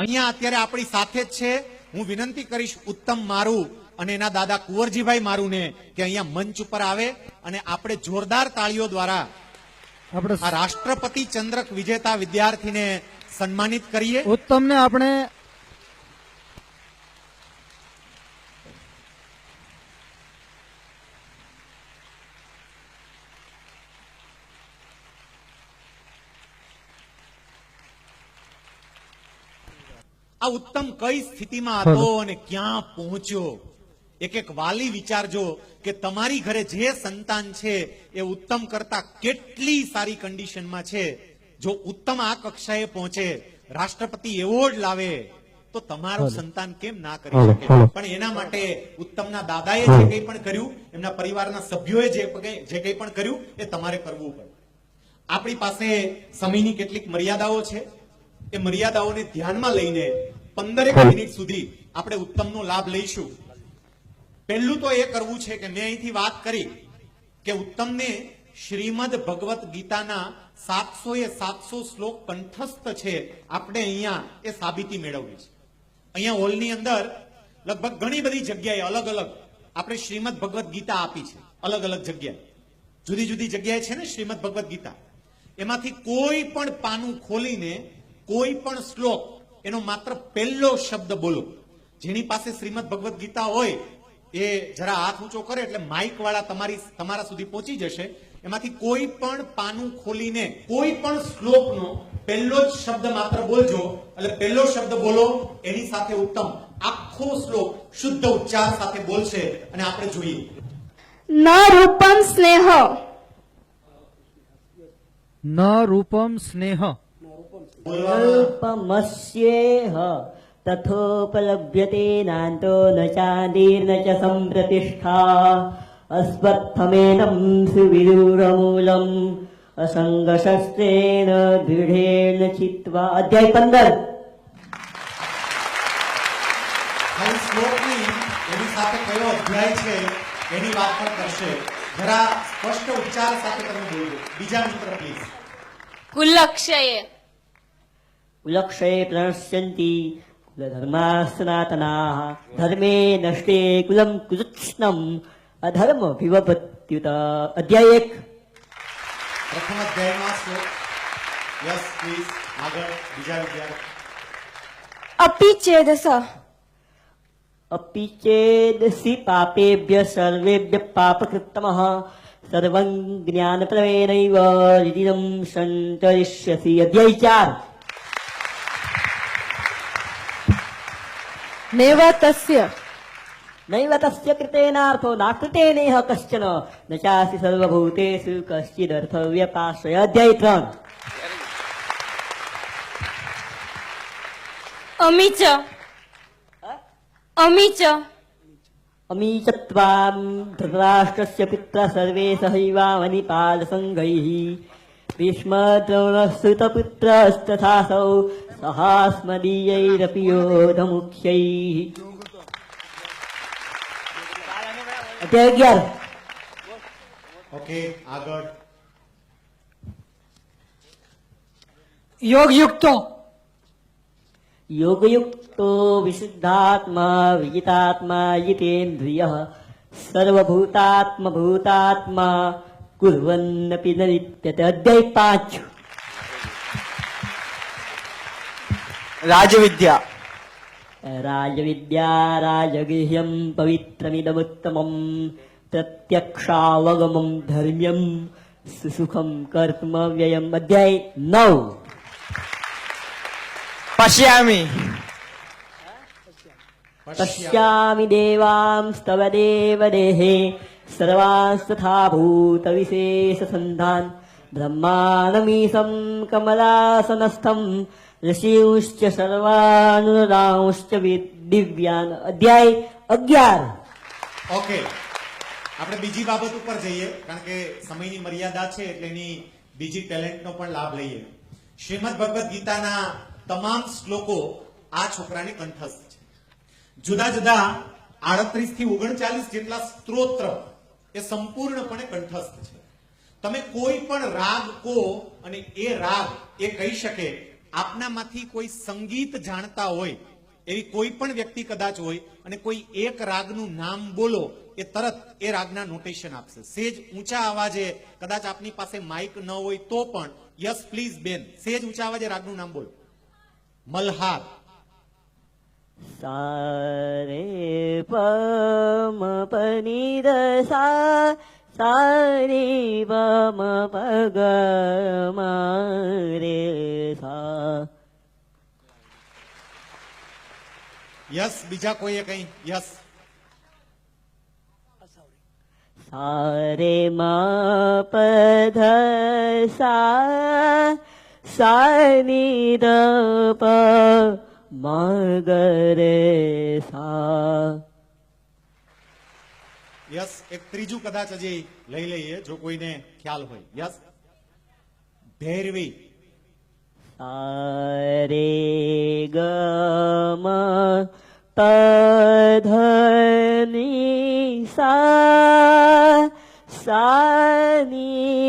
અહીંયા અત્યારે આપણી સાથે જ છે. હું વિનંતી કરીશ ઉત્તમ મારું અને એના દાદા કુંવરજીભાઈ મારું ને કે અહીંયા મંચ ઉપર આવે અને આપણે જોરદાર તાળીઓ દ્વારા આપણે આ રાષ્ટ્રપતિ ચંદ્રક વિજેતા વિદ્યાર્થીને સન્માનિત કરીએ. ઉત્તમને આપણે આ ઉત્તમ કઈ સ્થિતિમાં હતો અને ક્યાં પહોંચ્યો. એક એક વાલી વિચારજો કે તમારી ઘરે જે સંતાન છે એ ઉત્તમ કરતા કેટલી સારી કન્ડિશનમાં છે. જો ઉત્તમ આ કક્ષાએ પહોંચે, રાષ્ટ્રપતિ એવોર્ડ લાવે, તો તમારું સંતાન કેમ ના કરી શકે. પણ એના માટે ઉત્તમના દાદાએ જે કંઈ પણ કર્યું, એમના પરિવારના સભ્યોએ જે કંઈ પણ કર્યું, એ તમારે કરવું પડે. આપણી પાસે સમયની કેટલીક મર્યાદાઓ છે. એ મર્યાદાઓને ધ્યાનમાં લઈને 15 મિનિટ સુધી આપણે ઉત્તમનો લાભ લઈશું. પહેલું તો એ કરવું છે કે મેં અહીંથી વાત કરી કે ઉત્તમને શ્રીમદ ભગવત ગીતાના 700 શ્લોક કંઠસ્થ છે. આપણે અહીંયા એ સાબિતી મેળવવી છે. અહીંયા હોલની અંદર લગભગ ઘણી બધી જગ્યાએ અલગ અલગ આપણે શ્રીમદ ભગવત ગીતા આપી છે. અલગ અલગ જગ્યાએ, જુદી જુદી જગ્યાએ છે ને શ્રીમદ ભગવત ગીતા. એમાંથી કોઈ પણ પાનું ખોલીને કોઈ પણ શ્લોક એનો માત્ર પહેલો શબ્દ બોલો. જેની પાસે શ્રીમદ ભગવત ગીતા હોય એ જરા હાથ ઊંચો કરે એટલે માઇક વાળા તમારા સુધી પહોંચી જશે. એમાંથી કોઈ પણ પાનું ખોલીને કોઈ પણ શ્લોકનો પહેલો જ શબ્દ માત્ર બોલજો. એટલે પહેલો શબ્દ બોલો, એની સાથે ઉત્તમ આખો શ્લોક શુદ્ધ ઉચ્ચાર સાથે બોલશે અને આપણે જોઈએ. ન રૂપમ સ્નેહ, ન રૂપમ સ્નેહ, અલ્પમસ્યેહ તથોપલભ્યતે નાન્તો ન ચાંદીર્ન ચ સંપ્રતિષ્ઠા અસ્વત્થમેનં સુવિદુરમૂલમ અસંગશસ્ત્રેણ દૃઢેન ચિત્વા. અધ્યાય 15. શ્લોકની એની સાથે કયો અધ્યાય છે એની વાત પણ કરશે. જરા સ્પષ્ટ ઉચ્ચાર સાથે તમે બોલજો. બીજા મિત્ર પ્લીઝ. કુલક્ષયે, કુલક્ષયે પ્રણશ્યન્તિ કુલધર્મા સનાતનાઃ ધર્મે નષ્ટે કુલમ કુત્સ્નમ અધર્મ વિવભત્યુત. અધ્યાય 1. પ્રથમ અધ્યાયમાં શ્લોક. યસ પ્લીઝ આગળ બીજા વિદ્યાર્થી. અપી ચેદસ, અપિ ચેદસી પાપેભ્ય સર્વેભ્ય પાપકૃત્તમઃ સર્વં જ્ઞાનપ્રવેણૈવ રિદિદં સંતરિષ્યસી. અધ્યાય 4. નૈવ તસ્ય, નૈવ તસ્ય કૃતેનાર્થો નાકૃતેનેહ કશ્ચન ન ચાસી સર્વભૂતેષુ કશ્ચિદર્થવ્યપાશ્રય. અધ્યાય 3. અમીચ, અમીચ, અમીચત્વાં ધૃતરાષ્ટ્રસ્ય પિત્રા સર્વે સહૈવાવનિપાલ સંઘૈઃ ભીષ્મદ્રોણસ્સુતપુત્રસ્તથાસૌ સહાસ્મદીયૈરપि યોધમુખ્યૈઃ. અધ્યાય 11. ઓકે આગળ. યોગયુક્તો, યોગયુક્તો વિશુદ્ધાત્મા વિજિતાત્મા જીતેન્દ્રિયઃ સર્વભૂતાત્મભૂતાત્મા કુર્વન્નપી ન લિપ્યતે. અધ્યાય 5. રાજવિદ્યા, રાજવિદ્યા રાજગૃહ્યમ પવિત્રમિદમુત્તમં પ્રત્યક્ષાવગમં ધર્મ્યમ સુસુખમ કર્મ વ્યયમ. અધ્યાય 9. પશ્યામિ, પશ્યામિ દેવાંસ્તવ દેવદેહે સર્વાંસ્તથા ભૂત વિશેષ સંધાન બ્રહ્માનમીશં કમલાસનસ્થં ઋષિંશ્ચ સર્વાનુરાંશ્ચ દિવ્યાન. અધ્યાય 11. ઓકે આપણે બીજી બાબત ઉપર જઈએ કારણ કે સમયની મર્યાદા છે એટલે એની બીજી ટેલેન્ટનો પણ લાભ લઈએ. શ્રીમદ ભગવદ ગીતાના તમામ શ્લોકો આ છોકરાને કંઠસ્થ છે. જુદા જુદા 38 થી 39 જેટલા સ્ત્રોત્ર એ સંપૂર્ણપણે કંઠસ્થ છે. તમે કોઈ પણ રાગ કો અને એ રાગ એ કહી શકે આપનામાંથી કોઈ સંગીત જાણતા હોય એવી કોઈ પણ વ્યક્તિ કદાચ હોય અને કોઈ એક રાગનું નામ બોલો એ તરત એ રાગના નોટેશન આપશે. સેજ ઊંચા અવાજે, કદાચ આપની પાસે માઇક ન હોય તો પણ, યસ પ્લીઝ બેન, સેજ ઊંચા અવાજે રાગનું નામ બોલો. મલ્હાર. સા રે પ મ પ ની ધ સા, સા રે પ મ પ ગ મ રે સા. યસ, બીજા કોઈએ કઈ? યસ. સા રે મ પ ધ સા, સા ની ધ પ મ ગ રે સા. યસ, એક ત્રીજું કદાચ હજી લઈ લઈએ જો કોઈને ખ્યાલ હોય. યસ. ભૈરવી. સા રે ગ મ પ ધ ની સા, સા ની